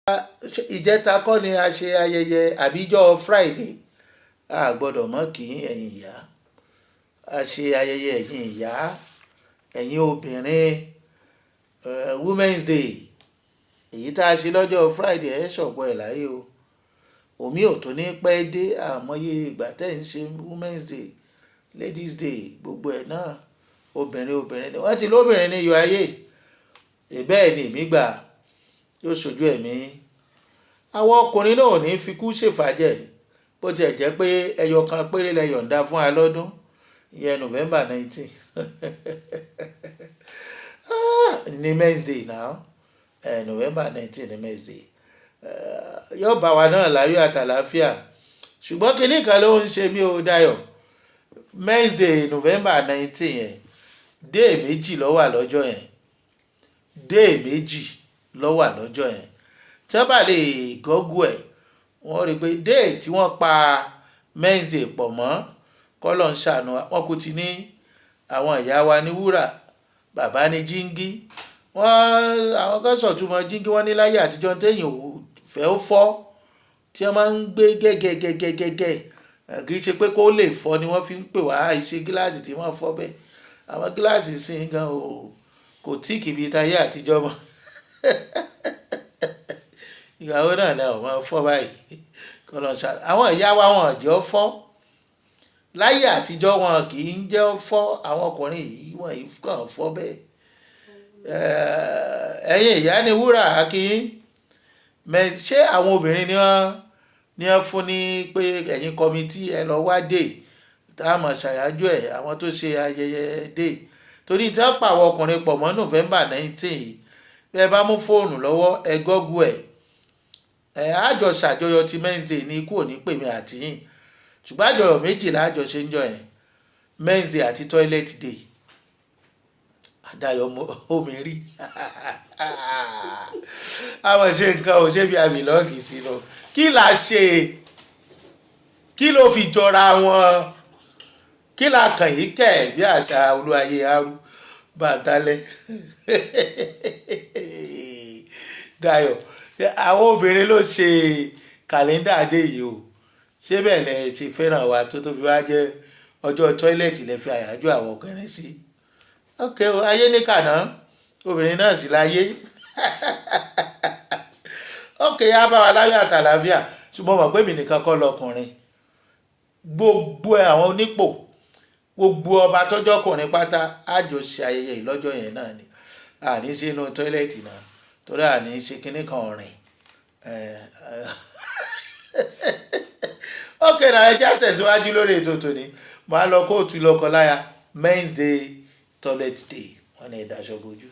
ìjẹta kọ́ ni a ṣe ayẹyẹ àbíjọ́ Friday a gbọ́dọ̀ mọ́ kí ẹ̀yin ìyá a ṣe ayẹyẹ ẹ̀yin ìyá ẹ̀yin obìnrin Women's Day èyí tá a ṣe lọ́jọ́ Friday ẹ̀ ṣọ̀gbọ́n ẹ̀ láyé o omi ò tó ní pẹ́ dé àmọye ìgbà tẹ́ ń ṣe Women's Day Ladies Day gbogbo ẹ̀ náà obìnrin ni wọ́n ti lóbìnrin ní iyọ̀ ayé bẹ́ẹ̀ ni èmi gbà yóò ṣojú ẹ̀mí àwọn ọkùnrin náà ò ní fi kú ṣèfàjẹ́ bó tiẹ̀ jẹ́ pé ẹyọ kan péré lẹ yọ̀ǹda fún wa lọ́dún ìyẹn November 19 ní Men's Day now November 19 ní Men's Day yóò bá wa náà láyọ̀ àtàlàáfíà ṣùgbọ́n kinní kan ló ń ṣe mí o Dayọ̀ Men's Day November 19 yẹn day méjì ló wà lọ́jọ́ yẹn day méjì ló wà lọ́jọ́ yẹn tẹ́ bá lè gọ́gù ẹ̀ wọ́n rí i pé day tí wọ́n pa Men's Day pọ̀ mọ́ kọ́lọ̀ ń ṣàánú wọn kò ti ní àwọn ìyá wa ní wúrà bàbá ní jíngí àwọn kan sọ̀túnmọ̀ jíngí wọ́n ní láyé àtijọ́ téèyàn ò fẹ́ ó fọ́ tí wọ́n máa ń gbé gẹ́gẹ́gẹ́gẹ́gẹ́ kì í ṣe pé kó lè fọ́ ni wọ́n fi ń pè wá àìṣe gíláàsì tí wọ́n fọ́ bẹ́ẹ̀ àwọn gíláàsì sí gan kò tí kì bí táyé àtijọ́ mọ́ ìyàwó náà lẹ ọ̀ máa fọ́ báyìí kọlọ́ṣà àwọn ìyá wa wọn jẹ́ fọ́ láyé àtijọ́ wọn kì í jẹ́ fọ́ àwọn ọkùnrin yìí wọ́n yìí kàn fọ́ bẹ́ẹ̀ ẹ̀yin ìyá ni wúrà kí ṣé àwọn obìnrin ni wọ́n fún ní pé ẹ̀yin kọ́mítì ẹ lọ wá dé tá a mọ̀ ṣàyájọ́ ẹ̀ àwọn tó ṣe ayẹyẹ dé torí tí wọ́n pa àwọn ọkùnrin pọ̀ mọ́ November 19 yìí bí ẹ bá mú fóònù lọ́wọ́ ẹ gọ́gù ẹ̀ àjọ ṣàjọyọ̀ ti Men's Day ní ikú òní pèmí àtìyìn ṣùgbọ́n àjọyọ̀ méjìlá àjọ ṣe ń jọ ẹ̀ Men's Day àti Toilet Day àdáyọ̀ omi rí àwọn ṣe nǹkan ò ṣe bí àmìlọ́ọ̀gì sí lọ kí là ṣe kí ló fi jọra wọn kí là kàn yí kẹ̀ bí àṣà olúwayé arú bàtálẹ̀ Dayọ̀ àwọn obìnrin ló ṣe kàlẹ́ndà dé yìí o ṣé bẹ́ẹ̀ lẹ ṣe fẹ́ràn wa tó tóbi wá jẹ́ ọjọ́ tọ́ílẹ̀tì lẹ fi àyájọ́ àwọn ọkùnrin sí ok ayé ní kàná obìnrin náà sì láyé ok á bá wa láyọ̀ àtàlàáfíà ṣùgbọ́n mọ̀ pé mi nìkan kọ́ lọkùnrin gbogbo àwọn onípò gbogbo ọba tọ́jọ́ ọkùnrin pátá àjọ ṣe ayẹyẹ ìlọ́jọ́ yẹn náà ni àní sínú tọ́ílẹ̀tì náà torí àní ṣe kinní kan rìn ok náà ẹ já tẹ̀síwájú lórí ètò tòní máa lọ kóòtù lọ́kọ láya Men's Day Toilet Day wọ́n ní ìdáṣọ bojú.